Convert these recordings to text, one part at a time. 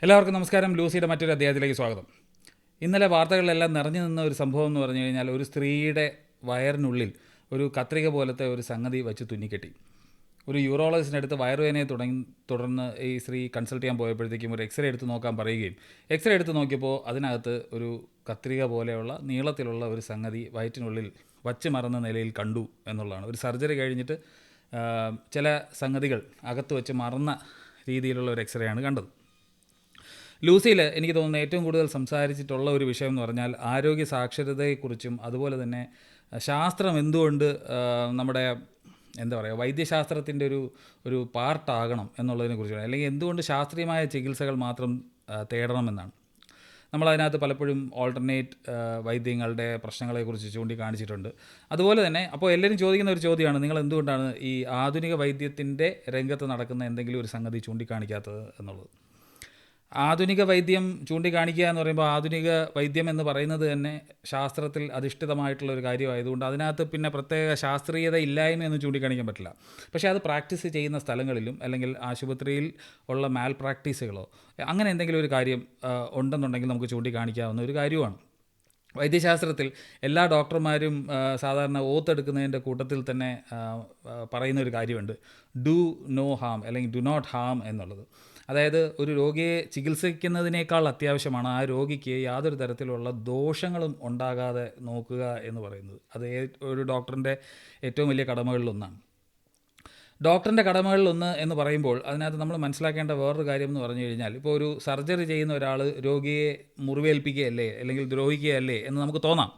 എല്ലാവർക്കും നമസ്കാരം. ലൂസിയുടെ മറ്റൊരു അധ്യായത്തിലേക്ക് സ്വാഗതം. ഇന്നലെ വാർത്തകളിലെല്ലാം നിറഞ്ഞു നിന്ന ഒരു സംഭവം എന്ന് പറഞ്ഞു കഴിഞ്ഞാൽ, ഒരു സ്ത്രീയുടെ വയറിനുള്ളിൽ ഒരു കത്രിക പോലത്തെ ഒരു സംഗതി വെച്ച് തുന്നിക്കെട്ടി. ഒരു യൂറോളജിസ്റ്റിനടുത്ത് വയറുവേദനയെ തുടർന്ന് ഈ സ്ത്രീ കൺസൾട്ട് ചെയ്യാൻ പോയപ്പോഴത്തേക്കും ഒരു എക്സ്റേ എടുത്ത് നോക്കാൻ പറയുകയും, എക്സ്റേ എടുത്ത് നോക്കിയപ്പോൾ അതിനകത്ത് ഒരു കത്രിക പോലെയുള്ള നീളത്തിലുള്ള ഒരു സംഗതി വയറ്റിനുള്ളിൽ വച്ച് മറന്ന നിലയിൽ കണ്ടു എന്നുള്ളതാണ്. ഒരു സർജറി കഴിഞ്ഞിട്ട് ചില സംഗതികൾ അകത്ത് വെച്ച് മറന്ന രീതിയിലുള്ള ഒരു എക്സ്റേ ആണ് കണ്ടത്. ലൂസിയിൽ എനിക്ക് തോന്നുന്നത് ഏറ്റവും കൂടുതൽ സംസാരിച്ചിട്ടുള്ള ഒരു വിഷയം എന്ന് പറഞ്ഞാൽ ആരോഗ്യ സാക്ഷരതയെക്കുറിച്ചും, അതുപോലെ തന്നെ ശാസ്ത്രം എന്തുകൊണ്ട് നമ്മുടെ വൈദ്യശാസ്ത്രത്തിൻ്റെ ഒരു പാർട്ടാകണം എന്നുള്ളതിനെ കുറിച്ചാണ്. അല്ലെങ്കിൽ എന്തുകൊണ്ട് ശാസ്ത്രീയമായ ചികിത്സകൾ മാത്രം തേടണമെന്നാണ്. നമ്മളതിനകത്ത് പലപ്പോഴും ഓൾട്ടർനേറ്റ് വൈദ്യങ്ങളുടെ പ്രശ്നങ്ങളെക്കുറിച്ച് ചൂണ്ടിക്കാണിച്ചിട്ടുണ്ട്. അതുപോലെ തന്നെ അപ്പോൾ എല്ലാവരും ചോദിക്കുന്ന ഒരു ചോദ്യമാണ്, നിങ്ങൾ എന്തുകൊണ്ടാണ് ഈ ആധുനിക വൈദ്യത്തിൻ്റെ രംഗത്ത് നടക്കുന്ന എന്തെങ്കിലും ഒരു സംഗതി ചൂണ്ടിക്കാണിക്കാത്തത് എന്നുള്ളത്. ആധുനിക വൈദ്യം ചൂണ്ടിക്കാണിക്കുക എന്ന് പറയുമ്പോൾ, ആധുനിക വൈദ്യം എന്ന് പറയുന്നത് തന്നെ ശാസ്ത്രത്തിൽ അധിഷ്ഠിതമായിട്ടുള്ളൊരു കാര്യമായതുകൊണ്ട് അതിനകത്ത് പിന്നെ പ്രത്യേക ശാസ്ത്രീയത ഇല്ലായ്മയൊന്നും ചൂണ്ടിക്കാണിക്കാൻ പറ്റില്ല. പക്ഷേ അത് പ്രാക്ടീസ് ചെയ്യുന്ന സ്ഥലങ്ങളിലും അല്ലെങ്കിൽ ആശുപത്രിയിൽ ഉള്ള മാൽ പ്രാക്ടീസുകളോ അങ്ങനെ എന്തെങ്കിലും ഒരു കാര്യം ഉണ്ടെന്നുണ്ടെങ്കിൽ നമുക്ക് ചൂണ്ടിക്കാണിക്കാവുന്ന ഒരു കാര്യമാണ്. വൈദ്യശാസ്ത്രത്തിൽ എല്ലാ ഡോക്ടർമാരും സാധാരണ ഓത്തെടുക്കുന്നതിൻ്റെ കൂട്ടത്തിൽ തന്നെ പറയുന്ന ഒരു കാര്യമുണ്ട്, ഡു നോ ഹാം അല്ലെങ്കിൽ ഡു നോട്ട് ഹാം എന്നുള്ളത്. അതായത് ഒരു രോഗിയെ ചികിത്സിക്കുന്നതിനേക്കാൾ അത്യാവശ്യമാണ് ആ രോഗിക്ക് യാതൊരു തരത്തിലുള്ള ദോഷങ്ങളും ഉണ്ടാകാതെ നോക്കുക എന്ന് പറയുന്നത്. അത് ഒരു ഡോക്ടറിൻ്റെ ഏറ്റവും വലിയ കടമകളിലൊന്നാണ്. ഡോക്ടറിൻ്റെ കടമകളിലൊന്ന് എന്ന് പറയുമ്പോൾ അതിനകത്ത് നമ്മൾ മനസ്സിലാക്കേണ്ട വേറൊരു കാര്യം എന്ന് പറഞ്ഞു കഴിഞ്ഞാൽ, ഇപ്പോൾ ഒരു സർജറി ചെയ്യുന്ന ഒരാൾ രോഗിയെ മുറിവേൽപ്പിക്കുകയല്ലേ അല്ലെങ്കിൽ ദ്രോഹിക്കുകയല്ലേ എന്ന് നമുക്ക് തോന്നാം.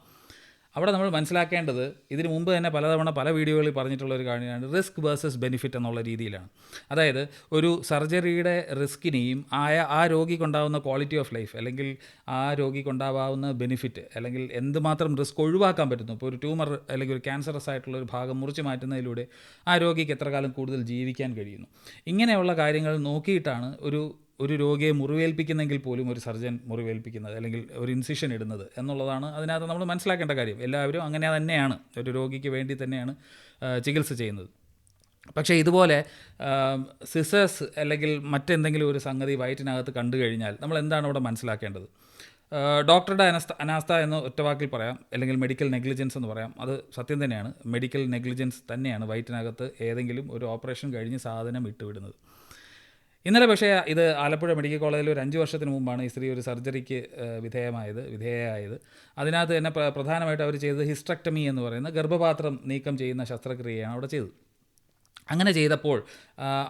അവിടെ നമ്മൾ മനസ്സിലാക്കേണ്ടത്, ഇതിനു മുമ്പ് തന്നെ പലതവണ പല വീഡിയോകളിൽ പറഞ്ഞിട്ടുള്ള ഒരു കാര്യമാണ് റിസ്ക് വേഴ്സസ് ബെനിഫിറ്റ് എന്നുള്ള രീതിയിലാണ്. അതായത് ഒരു സർജറിയുടെ റിസ്കിനെയും ആ രോഗിക്കുണ്ടാകുന്ന ക്വാളിറ്റി ഓഫ് ലൈഫ് അല്ലെങ്കിൽ ആ രോഗിക്കുണ്ടാകാവുന്ന ബെനിഫിറ്റ് അല്ലെങ്കിൽ എന്തുമാത്രം റിസ്ക് ഒഴിവാക്കാൻ പറ്റുന്നു. ഇപ്പോൾ ഒരു ട്യൂമർ അല്ലെങ്കിൽ ഒരു ക്യാൻസറസ് ആയിട്ടുള്ള ഒരു ഭാഗം മുറിച്ച് മാറ്റുന്നതിലൂടെ ആ രോഗിക്ക് എത്ര കാലം കൂടുതൽ ജീവിക്കാൻ കഴിയുന്നു, ഇങ്ങനെയുള്ള കാര്യങ്ങൾ നോക്കിയിട്ടാണ് ഒരു രോഗിയെ മുറിവേൽപ്പിക്കുന്നെങ്കിൽ പോലും ഒരു സർജൻ മുറിവേൽപ്പിക്കുന്നത് അല്ലെങ്കിൽ ഒരു ഇൻസിഷൻ ഇടുന്നത് എന്നുള്ളതാണ് അതിനകത്ത് നമ്മൾ മനസ്സിലാക്കേണ്ട കാര്യം. എല്ലാവരും അങ്ങനെ തന്നെയാണ്, ഒരു രോഗിക്ക് വേണ്ടി തന്നെയാണ് ചികിത്സ ചെയ്യുന്നത്. പക്ഷേ ഇതുപോലെ സിസേഴ്സ് അല്ലെങ്കിൽ മറ്റെന്തെങ്കിലും ഒരു സംഗതി വയറ്റിനകത്ത് കണ്ടു കഴിഞ്ഞാൽ നമ്മൾ എന്താണ് അവിടെ മനസ്സിലാക്കേണ്ടത്? ഡോക്ടറുടെ അനാസ്ഥ എന്ന് ഒറ്റവാക്കിൽ പറയാം, അല്ലെങ്കിൽ മെഡിക്കൽ നെഗ്ലിജൻസ് എന്ന് പറയാം. അത് സത്യം തന്നെയാണ്, മെഡിക്കൽ നെഗ്ലിജൻസ് തന്നെയാണ് വയറ്റിനകത്ത് ഏതെങ്കിലും ഒരു ഓപ്പറേഷൻ കഴിഞ്ഞ് സാധനം ഇട്ടുവിടുന്നത്. ഇന്നലെ പക്ഷേ ഇത് ആലപ്പുഴ മെഡിക്കൽ കോളേജിൽ ഒരു 5 വർഷത്തിന് മുമ്പാണ് ഈ സ്ത്രീ ഒരു സർജറിക്ക് വിധേയയായത്. അതിനകത്ത് തന്നെ പ്രധാനമായിട്ട് അവർ ചെയ്തത് ഹിസ്റ്ററക്ടമി എന്ന് പറയുന്ന ഗർഭപാത്രം നീക്കം ചെയ്യുന്ന ശസ്ത്രക്രിയയാണ് അവിടെ ചെയ്തത്. അങ്ങനെ ചെയ്തപ്പോൾ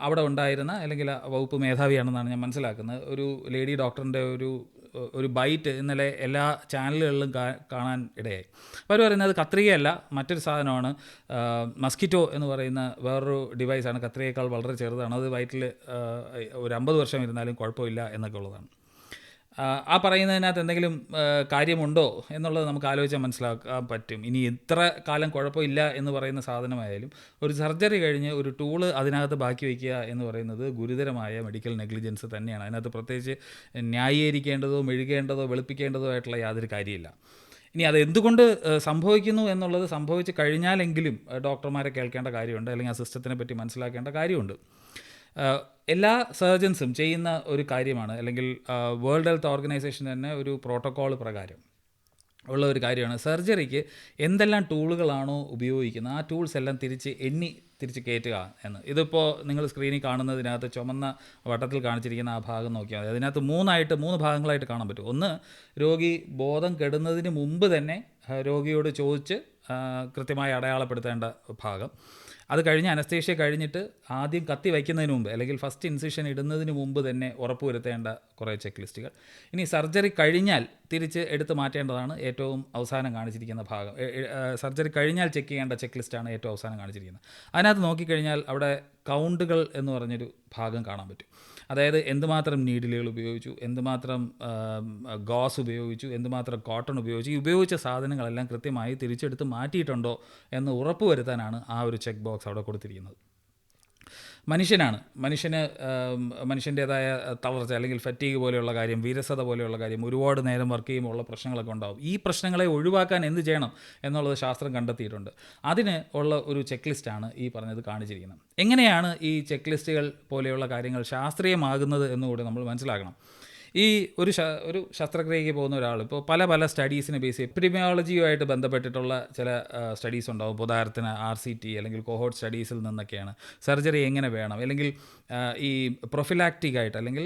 അവിടെ ഉണ്ടായിരുന്ന, അല്ലെങ്കിൽ വകുപ്പ് മേധാവിയാണെന്നാണ് ഞാൻ മനസ്സിലാക്കുന്നത്, ഒരു ലേഡി ഡോക്ടറിൻ്റെ ഒരു ബൈറ്റ് ഇന്നലെ എല്ലാ ചാനലുകളിലും കാണാൻ ഇടയായി. അവർ പറയുന്നത് കത്രികയല്ല, മറ്റൊരു സാധനമാണ്, മസ്കിറ്റോ എന്ന് പറയുന്ന വേറൊരു ഡിവൈസാണ്, കത്രികയേക്കാൾ വളരെ ചെറുതാണ്, അത് വയറ്റിൽ ഒരു 50 വർഷം ഇരുന്നാലും കുഴപ്പമില്ല എന്നൊക്കെ ഉള്ളതാണ്. ആ പറയുന്നതിനകത്ത് എന്തെങ്കിലും കാര്യമുണ്ടോ എന്നുള്ളത് നമുക്ക് ആലോചിച്ചാൽ മനസ്സിലാക്കാൻ പറ്റും. ഇനി എത്ര കാലം കുഴപ്പമില്ല എന്ന് പറയുന്ന സാധനമായാലും ഒരു സർജറി കഴിഞ്ഞ് ഒരു ടൂള് അതിനകത്ത് ബാക്കി വയ്ക്കുക എന്ന് പറയുന്നത് ഗുരുതരമായ മെഡിക്കൽ നെഗ്ലിജൻസ് തന്നെയാണ്. അതിനകത്ത് പ്രത്യേകിച്ച് ന്യായീകരിക്കേണ്ടതോ മെഴുകേണ്ടതോ വെളുപ്പിക്കേണ്ടതോ ആയിട്ടുള്ള യാതൊരു കാര്യമില്ല. ഇനി അത് എന്തുകൊണ്ട് സംഭവിക്കുന്നു എന്നുള്ളത് സംഭവിച്ച് കഴിഞ്ഞാലെങ്കിലും ഡോക്ടർമാരെ കേൾക്കേണ്ട കാര്യമുണ്ട്, അല്ലെങ്കിൽ ആ സിസ്റ്റത്തിനെ പറ്റി മനസ്സിലാക്കേണ്ട കാര്യമുണ്ട്. എല്ലാ സർജൻസും ചെയ്യുന്ന ഒരു കാര്യമാണ്, അല്ലെങ്കിൽ വേൾഡ് ഹെൽത്ത് ഓർഗനൈസേഷൻ തന്നെ ഒരു പ്രോട്ടോക്കോൾ പ്രകാരം ഉള്ള ഒരു കാര്യമാണ്, സർജറിക്ക് എന്തെല്ലാം ടൂളുകളാണോ ഉപയോഗിക്കുന്നത് ആ ടൂൾസ് എല്ലാം തിരിച്ച് കയറ്റുക എന്ന്. ഇതിപ്പോൾ നിങ്ങൾ സ്ക്രീനിൽ കാണുന്നതിനകത്ത് ചുമന്ന വട്ടത്തിൽ കാണിച്ചിരിക്കുന്ന ആ ഭാഗം നോക്കിയാൽ മതി. അതിനകത്ത് 3 ഭാഗങ്ങളായിട്ട് കാണാൻ പറ്റും. ഒന്ന്, രോഗി ബോധം കെടുന്നതിന് മുമ്പ് തന്നെ രോഗിയോട് ചോദിച്ച് കൃത്യമായി അടയാളപ്പെടുത്തേണ്ട ഭാഗം. അത് കഴിഞ്ഞ് അനസ്തേഷ്യ കഴിഞ്ഞിട്ട് ആദ്യം കത്തി വയ്ക്കുന്നതിന് മുമ്പ് അല്ലെങ്കിൽ ഫസ്റ്റ് ഇൻസിഷൻ ഇടുന്നതിന് മുമ്പ് തന്നെ ഉറപ്പുവരുത്തേണ്ട കുറേ ചെക്ക് ലിസ്റ്റുകൾ. ഇനി സർജറി കഴിഞ്ഞാൽ തിരിച്ച് എടുത്ത് മാറ്റേണ്ടതാണ് ഏറ്റവും അവസാനം കാണിച്ചിരിക്കുന്ന ഭാഗം. സർജറി കഴിഞ്ഞാൽ ചെക്ക് ചെയ്യേണ്ട ചെക്ക് ലിസ്റ്റാണ് ഏറ്റവും അവസാനം കാണിച്ചിരിക്കുന്നത്. അതിനകത്ത് നോക്കിക്കഴിഞ്ഞാൽ അവിടെ കൗണ്ടുകൾ എന്ന് പറഞ്ഞൊരു ഭാഗം കാണാൻ പറ്റും. അതായത് എന്തുമാത്രം നീഡിലുകൾ ഉപയോഗിച്ചു, എന്തുമാത്രം ഗോസ് ഉപയോഗിച്ചു, എന്തുമാത്രം കോട്ടൺ ഉപയോഗിച്ചു, ഈ ഉപയോഗിച്ച സാധനങ്ങളെല്ലാം കൃത്യമായി തിരിച്ചെടുത്ത് മാറ്റിയിട്ടുണ്ടോ എന്ന് ഉറപ്പ് വരുത്താനാണ് ആ ഒരു ചെക്ക് ബോക്സ് അവിടെ കൊടുത്തിരിക്കുന്നത്. മനുഷ്യൻ്റേതായ തളർച്ച അല്ലെങ്കിൽ ഫറ്റീഗ് പോലെയുള്ള കാര്യം, വിരസത പോലെയുള്ള കാര്യം, ഒരുപാട് നേരം വർക്ക് ചെയ്യുമ്പോൾ ഉള്ള പ്രശ്നങ്ങളൊക്കെ ഉണ്ടാകും. ഈ പ്രശ്നങ്ങളെ ഒഴിവാക്കാൻ എന്ത് ചെയ്യണം എന്നുള്ളത് ശാസ്ത്രം കണ്ടെത്തിയിട്ടുണ്ട്. അതിന് ഉള്ള ഒരു ചെക്ക് ലിസ്റ്റാണ് ഈ പറഞ്ഞത് കാണിച്ചിരിക്കുന്നത്. എങ്ങനെയാണ് ഈ ചെക്ക് ലിസ്റ്റുകൾ പോലെയുള്ള കാര്യങ്ങൾ ശാസ്ത്രീയമാകുന്നത് എന്നുകൂടി നമ്മൾ മനസ്സിലാക്കണം. ഈ ഒരു ശസ്ത്രക്രിയയ്ക്ക് പോകുന്ന ഒരാൾ ഇപ്പോൾ പല സ്റ്റഡീസിനെ ബേസ് ചെയ്ത് എപ്പിഡെമിയോളജിയുമായിട്ട് ബന്ധപ്പെട്ടിട്ടുള്ള ചില സ്റ്റഡീസ് ഉണ്ടാവും. ഉദാഹരണത്തിന് RCT അല്ലെങ്കിൽ കോഹോർട്ട് സ്റ്റഡീസിൽ നിന്നൊക്കെയാണ് സർജറി എങ്ങനെ വേണം, അല്ലെങ്കിൽ ഈ പ്രൊഫിലാക്റ്റിക് ആയിട്ട് അല്ലെങ്കിൽ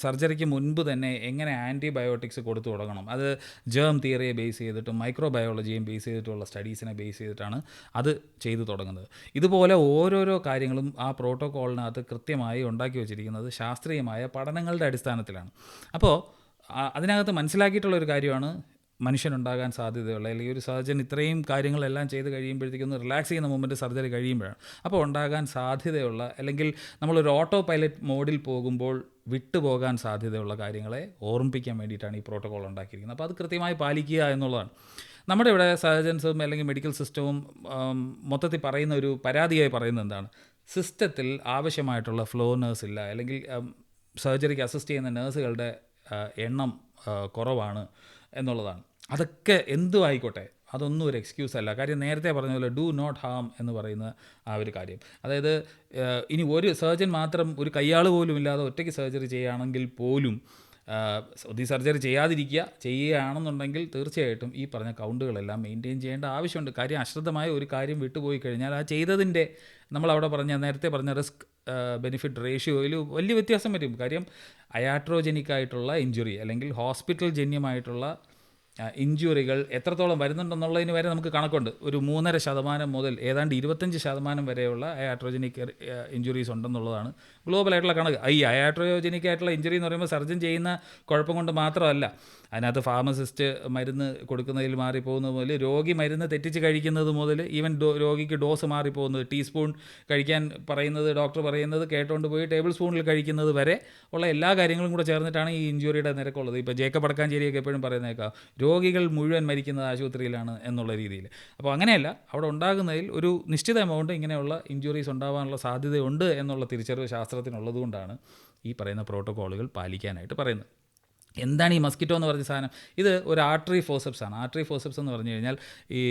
സർജറിക്ക് മുൻപ് തന്നെ എങ്ങനെ ആൻറ്റിബയോട്ടിക്സ് കൊടുത്തു തുടങ്ങണം, അത് ജേം തിയറിയെ ബേസ് ചെയ്തിട്ടും മൈക്രോബയോളജിയും ബേസ് ചെയ്തിട്ടുള്ള സ്റ്റഡീസിനെ ബേസ് ചെയ്തിട്ടാണ് അത് ചെയ്തു തുടങ്ങുന്നത്. ഇതുപോലെ ഓരോരോ കാര്യങ്ങളും ആ പ്രോട്ടോക്കോളിനകത്ത് കൃത്യമായി ഉണ്ടാക്കി വെച്ചിരിക്കുന്നത് ശാസ്ത്രീയമായ പഠനങ്ങളുടെ അടിസ്ഥാനത്തിലാണ്. അപ്പോൾ അതിനകത്ത് മനസ്സിലാക്കിയിട്ടുള്ള ഒരു കാര്യമാണ് മനുഷ്യനുണ്ടാകാൻ സാധ്യതയുള്ള, അല്ലെങ്കിൽ ഒരു സർജൻ ഇത്രയും കാര്യങ്ങളെല്ലാം ചെയ്ത് കഴിയുമ്പോഴത്തേക്കൊന്ന് റിലാക്സ് ചെയ്യുന്ന മൊമെൻറ്റ് സർജറി കഴിയുമ്പോഴാണ്. അപ്പോൾ ഉണ്ടാകാൻ സാധ്യതയുള്ള, അല്ലെങ്കിൽ നമ്മളൊരു ഓട്ടോ പൈലറ്റ് മോഡിൽ പോകുമ്പോൾ വിട്ടുപോകാൻ സാധ്യതയുള്ള കാര്യങ്ങളെ ഓർമ്മിപ്പിക്കാൻ വേണ്ടിയിട്ടാണ് ഈ പ്രോട്ടോക്കോൾ ഉണ്ടാക്കിയിരിക്കുന്നത്. അപ്പോൾ അത് കൃത്യമായി പാലിക്കുക എന്നുള്ളതാണ്. നമ്മുടെ ഇവിടെ സർജൻസും അല്ലെങ്കിൽ മെഡിക്കൽ സിസ്റ്റവും മൊത്തത്തിൽ പറയുന്ന ഒരു പരാതിയായി പറയുന്നത് എന്താണ്, സിസ്റ്റത്തിൽ ആവശ്യമായിട്ടുള്ള ഫ്ലോ നേഴ്സ് ഇല്ല, അല്ലെങ്കിൽ സർജറിക്ക് അസിസ്റ്റ് ചെയ്യുന്ന നേഴ്സുകളുടെ എണ്ണം കുറവാണ് എന്നുള്ളതാണ്. അതൊക്കെ എന്തും ആയിക്കോട്ടെ, അതൊന്നും ഒരു എക്സ്ക്യൂസ് അല്ല. കാര്യം നേരത്തെ പറഞ്ഞ പോലെ ഡു നോട്ട് ഹാം എന്ന് പറയുന്ന ആ ഒരു കാര്യം, അതായത് ഇനി ഒരു സർജൻ മാത്രം ഒരു കയ്യാൾ പോലും ഇല്ലാതെ ഒറ്റയ്ക്ക് സർജറി ചെയ്യുകയാണെങ്കിൽ പോലും ഈ സർജറി ചെയ്യുകയാണെന്നുണ്ടെങ്കിൽ തീർച്ചയായിട്ടും ഈ പറഞ്ഞ കൗണ്ടുകളെല്ലാം മെയിൻറ്റെയിൻ ചെയ്യേണ്ട ആവശ്യമുണ്ട്. കാര്യം അശ്രദ്ധമായ ഒരു കാര്യം വിട്ടുപോയി കഴിഞ്ഞാൽ ആ ചെയ്തതിൻ്റെ നമ്മളവിടെ നേരത്തെ പറഞ്ഞ റിസ്ക് ബെനിഫിറ്റ് റേഷ്യോയിൽ വലിയ വ്യത്യാസം വരും. കാര്യം അയാട്രോജനിക് ആയിട്ടുള്ള ഇഞ്ചുറി അല്ലെങ്കിൽ ഹോസ്പിറ്റൽ ജന്യമായിട്ടുള്ള ഇഞ്ചുറികൾ എത്രത്തോളം വരുന്നുണ്ടെന്നുള്ളതിന് വരെ നമുക്ക് കണക്കുണ്ട്. ഒരു 3.5% മുതൽ ഏതാണ്ട് 25% വരെയുള്ള അയാട്രോജനിക് ഇഞ്ചുറീസ് ഉണ്ടെന്നുള്ളതാണ് ഗ്ലോബലായിട്ടുള്ള കണക്ക്. ഈ അയാട്രോജനിക് ആയിട്ടുള്ള ഇഞ്ചുറി എന്ന് പറയുമ്പോൾ സർജൻ ചെയ്യുന്ന കുഴപ്പം കൊണ്ട് മാത്രമല്ല, അതിനകത്ത് ഫാർമസിസ്റ്റ് മരുന്ന് കൊടുക്കുന്നതിൽ മാറിപ്പോകുന്നത് മുതൽ രോഗി മരുന്ന് തെറ്റിച്ച് കഴിക്കുന്നത് മുതൽ ഈവൻ രോഗിക്ക് ഡോസ് മാറിപ്പോകുന്നത്, ടീസ്പൂൺ കഴിക്കാൻ പറയുന്നത് ഡോക്ടർ പറയുന്നത് കേട്ടുകൊണ്ട് പോയി ടേബിൾ സ്പൂണിൽ കഴിക്കുന്നത് വരെ ഉള്ള എല്ലാ കാര്യങ്ങളും കൂടെ ചേർന്നിട്ടാണ് ഈ ഇഞ്ചുറിയുടെ നിരക്കുള്ളത്. ഇപ്പോൾ ജേക്കബ് അടക്കാഞ്ചേരിയൊക്കെ എപ്പോഴും പറയുന്നേക്കാം രോഗികൾ മുഴുവൻ മരിക്കുന്നത് ആശുപത്രിയിലാണ് എന്നുള്ള രീതിയിൽ. അപ്പോൾ അങ്ങനെയല്ല, അവിടെ ഉണ്ടാകുന്നതിൽ ഒരു നിശ്ചിത എമൗണ്ട് ഇങ്ങനെയുള്ള ഇഞ്ചുറീസ് ഉണ്ടാകാനുള്ള സാധ്യതയുണ്ട് എന്നുള്ള തിരിച്ചറിവ് ശാസ്ത്രത്തിനുള്ളതുകൊണ്ടാണ് ഈ പറയുന്ന പ്രോട്ടോക്കോളുകൾ പാലിക്കാനായിട്ട് പറയുന്നത്. എന്താണ് ഈ മസ്കിറ്റോ എന്ന് പറഞ്ഞ സാധനം? ഇത് ഒരു ആർട്ടറി ഫോസെപ്സ് ആണ്. ആർട്ടറി ഫോസെപ്സ് എന്ന് പറഞ്ഞു കഴിഞ്ഞാൽ ഈ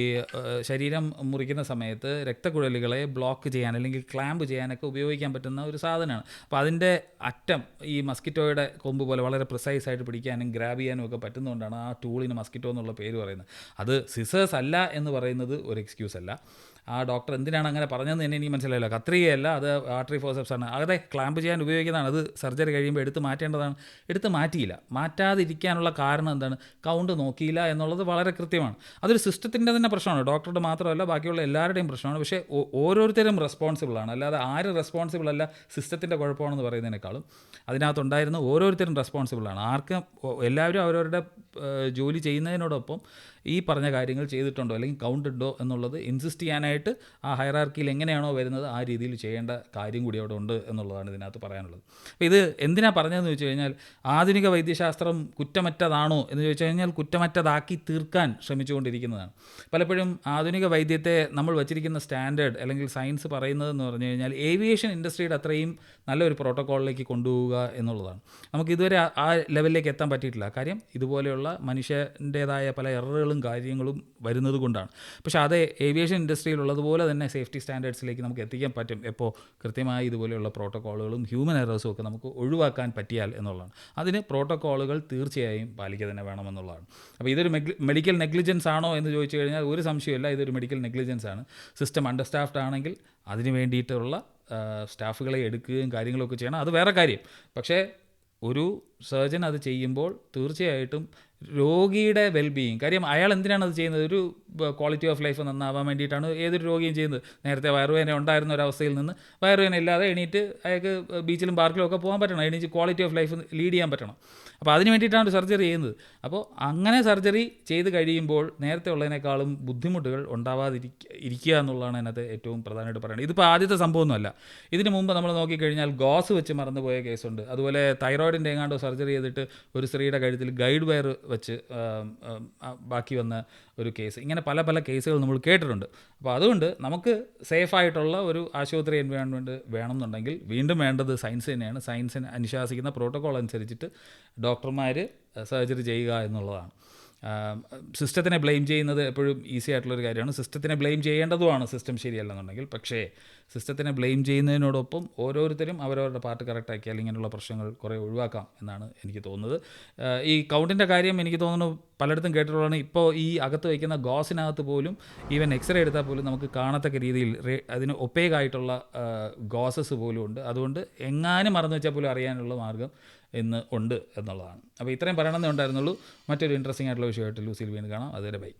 ശരീരം മുറിക്കുന്ന സമയത്ത് രക്തക്കുഴലുകളെ ബ്ലോക്ക് ചെയ്യാൻ അല്ലെങ്കിൽ ക്ലാമ്പ് ചെയ്യാനൊക്കെ ഉപയോഗിക്കാൻ പറ്റുന്ന ഒരു സാധനമാണ്. അപ്പോൾ അതിൻ്റെ അറ്റം ഈ മസ്കിറ്റോയുടെ കൊമ്പ് പോലെ വളരെ പ്രിസൈസ് ആയിട്ട് പിടിക്കാനും ഗ്രാബ് ചെയ്യാനും ഒക്കെ പറ്റുന്നതുകൊണ്ടാണ് ആ ടൂളിന് മസ്കിറ്റോ എന്നുള്ള പേര് പറയുന്നത്. അത് സിസേഴ്സ് അല്ല എന്ന് പറയുന്നത് ഒരു എക്സ്ക്യൂസ് അല്ല. ആ ഡോക്ടർ എന്തിനാണ് അങ്ങനെ പറഞ്ഞതെന്ന് തന്നെ എനിക്ക് മനസ്സിലായില്ല. കത്രികയല്ല, അത് ആർട്ടറി ഫോസെപ്സ് ആണ്. അതെ, ക്ലാമ്പ് ചെയ്യാൻ ഉപയോഗിക്കുന്നതാണ്. അത് സർജറി കഴിയുമ്പോൾ എടുത്ത് മാറ്റേണ്ടതാണ്. എടുത്ത് മാറ്റിയില്ല. മാറ്റാതിരിക്കാനുള്ള കാരണം എന്താണ്? കൗണ്ട് നോക്കിയില്ല എന്നുള്ളത് വളരെ കൃത്യമാണ്. അതൊരു സിസ്റ്റത്തിൻ്റെ തന്നെ പ്രശ്നമാണ്, ഡോക്ടറുടെ മാത്രമല്ല ബാക്കിയുള്ള എല്ലാവരുടെയും പ്രശ്നമാണ്. പക്ഷേ ഓരോരുത്തരും റെസ്പോൺസിബിളാണ്. അല്ലാതെ ആരും റെസ്പോൺസിബിൾ അല്ല സിസ്റ്റത്തിൻ്റെ കുഴപ്പമാണെന്ന് പറയുന്നതിനേക്കാളും അതിനകത്തുണ്ടായിരുന്ന ഓരോരുത്തരും റെസ്പോൺസിബിളാണ്. ആർക്കും എല്ലാവരും അവരവരുടെ ജോലി ചെയ്യുന്നതിനോടൊപ്പം ഈ പറഞ്ഞ കാര്യങ്ങൾ ചെയ്തിട്ടുണ്ടോ അല്ലെങ്കിൽ കൗണ്ട് ഉണ്ടോ എന്നുള്ളത് ഇൻസിസ്റ്റ് ചെയ്യാനായിട്ട് ആ ഹൈറാർക്കിയിൽ എങ്ങനെയാണോ വരുന്നത് ആ രീതിയിൽ ചെയ്യേണ്ട കാര്യം കൂടി അവിടെ ഉണ്ട് എന്നുള്ളതാണ് ഇതിനകത്ത് പറയാനുള്ളത്. അപ്പോൾ ഇത് എന്തിനാണ് പറഞ്ഞതെന്ന് ചോദിച്ചു കഴിഞ്ഞാൽ, ആധുനിക വൈദ്യശാസ്ത്രം കുറ്റമറ്റതാണോ എന്ന് ചോദിച്ചു കഴിഞ്ഞാൽ കുറ്റമറ്റതാക്കി തീർക്കാൻ ശ്രമിച്ചുകൊണ്ടിരിക്കുന്നതാണ്. പലപ്പോഴും ആധുനിക വൈദ്യത്തെ നമ്മൾ വച്ചിരിക്കുന്ന സ്റ്റാൻഡേർഡ് അല്ലെങ്കിൽ സയൻസ് പറയുന്നതെന്ന് പറഞ്ഞു കഴിഞ്ഞാൽ ഏവിയേഷൻ ഇൻഡസ്ട്രിയുടെ അത്രയും നല്ലൊരു പ്രോട്ടോക്കോളിലേക്ക് കൊണ്ടുപോവുക എന്നുള്ളതാണ്. നമുക്കിതുവരെ ആ ലെവലിലേക്ക് എത്താൻ പറ്റിയിട്ടില്ല. കാര്യം ഇതുപോലെയുള്ള മനുഷ്യൻ്റേതായ പല എററുകളും കാര്യങ്ങളും വരുന്നത് കൊണ്ടാണ്. പക്ഷേ അത് ഏവിയേഷൻ ഇൻഡസ്ട്രിയിലുള്ളതുപോലെ തന്നെ സേഫ്റ്റി സ്റ്റാൻഡേർഡ്സിലേക്ക് നമുക്ക് എത്തിക്കാൻ പറ്റും എപ്പോൾ കൃത്യമായി ഇതുപോലെയുള്ള പ്രോട്ടോക്കോളുകളും ഹ്യൂമൻ എറേഴ്സും ഒക്കെ നമുക്ക് ഒഴിവാക്കാൻ പറ്റിയാൽ എന്നുള്ളതാണ്. അതിന് പ്രോട്ടോക്കോളുകൾ തീർച്ചയായും പാലിക്കുക തന്നെ വേണമെന്നുള്ളതാണ്. അപ്പോൾ ഇതൊരു മെഡിക്കൽ നെഗ്ലിജൻസ് ആണോ എന്ന് ചോദിച്ചു കഴിഞ്ഞാൽ ഒരു സംശയമില്ല, ഇതൊരു മെഡിക്കൽ നെഗ്ലിജൻസ് ആണ്. സിസ്റ്റം അണ്ടർസ്റ്റാഫ്ഡ് ആണെങ്കിൽ അതിന് വേണ്ടിയിട്ടുള്ള സ്റ്റാഫുകളെ എടുക്കുകയും കാര്യങ്ങളൊക്കെ ചെയ്യണം, അത് വേറെ കാര്യം. പക്ഷേ ഒരു സർജൻ അത് ചെയ്യുമ്പോൾ തീർച്ചയായിട്ടും രോഗിയുടെ വെൽബീയിങ്, കാര്യം അയാൾ എന്തിനാണ് അത് ചെയ്യുന്നത്? ഒരു ക്വാളിറ്റി ഓഫ് ലൈഫ് നന്നാവാൻ വേണ്ടിയിട്ടാണ് ഏതൊരു രോഗിയും ചെയ്യുന്നത്. നേരത്തെ വയറുവേദന ഉണ്ടായിരുന്ന ഒരവസ്ഥയിൽ നിന്ന് വയറുവേദന ഇല്ലാതെ എണീറ്റ് അയാൾക്ക് ബീച്ചിലും പാർക്കിലും ഒക്കെ പോകാൻ പറ്റണം, എണീറ്റ് ക്വാളിറ്റി ഓഫ് ലൈഫ് ലീഡ് ചെയ്യാൻ പറ്റണം. അപ്പോൾ അതിന് വേണ്ടിയിട്ടാണ് സർജറി ചെയ്യുന്നത്. അപ്പോൾ അങ്ങനെ സർജറി ചെയ്ത് കഴിയുമ്പോൾ നേരത്തെ ഉള്ളതിനേക്കാളും ബുദ്ധിമുട്ടുകൾ ഉണ്ടാവാതിരിക്കുക എന്നുള്ളതാണ് അതിനകത്ത് ഏറ്റവും പ്രധാനമായിട്ട് പറയുന്നത്. ഇതിപ്പോൾ ആദ്യത്തെ സംഭവമൊന്നുമല്ല. ഇതിന് മുമ്പ് നമ്മൾ നോക്കിക്കഴിഞ്ഞാൽ ഗോസ് വെച്ച് മറന്നുപോയ കേസുണ്ട്. അതുപോലെ തൈറോയിഡിൻ്റെ എങ്ങാണ്ടോ സർജറി ചെയ്തിട്ട് ഒരു സ്ത്രീയുടെ കഴുത്തിൽ ഗൈഡ് വയർ വെച്ച് ബാക്കി വന്ന ഒരു കേസ്. ഇങ്ങനെ പല കേസുകൾ നമ്മൾ കേട്ടിട്ടുണ്ട്. അപ്പോൾ അതുകൊണ്ട് നമുക്ക് സേഫായിട്ടുള്ള ഒരു ആശുപത്രി എൻവയോൺമെൻറ്റ് വേണമെന്നുണ്ടെങ്കിൽ വീണ്ടും വേണ്ടത് സയൻസ് തന്നെയാണ്. സയൻസിന് അനുശാസിക്കുന്ന പ്രോട്ടോക്കോൾ അനുസരിച്ചിട്ട് ഡോക്ടർമാർ സർജറി ചെയ്യുക എന്നുള്ളതാണ്. സിസ്റ്റത്തിനെ ബ്ലെയിം ചെയ്യുന്നത് എപ്പോഴും ഈസി ആയിട്ടുള്ളൊരു കാര്യമാണ്. സിസ്റ്റത്തിനെ ബ്ലെയിം ചെയ്യേണ്ടതുമാണ് സിസ്റ്റം ശരിയല്ലെന്നുണ്ടെങ്കിൽ. പക്ഷേ സിസ്റ്റത്തിനെ ബ്ലെയിം ചെയ്യുന്നതിനോടൊപ്പം ഓരോരുത്തരും അവരവരുടെ പാർട്ട് കറക്റ്റാക്കിയാൽ ഇങ്ങനെയുള്ള പ്രശ്നങ്ങൾ കുറേ ഒഴിവാക്കാം എന്നാണ് എനിക്ക് തോന്നുന്നത്. ഈ കൗണ്ടിൻ്റെ കാര്യം എനിക്ക് തോന്നുന്നു പലയിടത്തും കേട്ടിട്ടുള്ളതാണ്. ഇപ്പോൾ ഈ അകത്ത് വയ്ക്കുന്ന ഗോസിനകത്ത് പോലും ഈവൻ എക്സ്റേ എടുത്താൽ പോലും നമുക്ക് കാണത്തക്ക രീതിയിൽ അതിന് ഒപ്പേക്കായിട്ടുള്ള ഗോസസ് പോലും ഉണ്ട്. അതുകൊണ്ട് എങ്ങാനും മറന്നു വെച്ചാൽ പോലും അറിയാനുള്ള മാർഗ്ഗം ഇന്ന് ഉണ്ട് എന്നുള്ളതാണ്. അപ്പോൾ ഇത്രയും പറയണമെന്നേ ഉണ്ടായിരുന്നുള്ളൂ. മറ്റൊരു ഇൻട്രസ്റ്റിംഗ് ആയിട്ടുള്ള വിഷയമായിട്ട് ലൂസിയിൽ വീണ്ടും കാണാം. അതുവരെ ബൈ.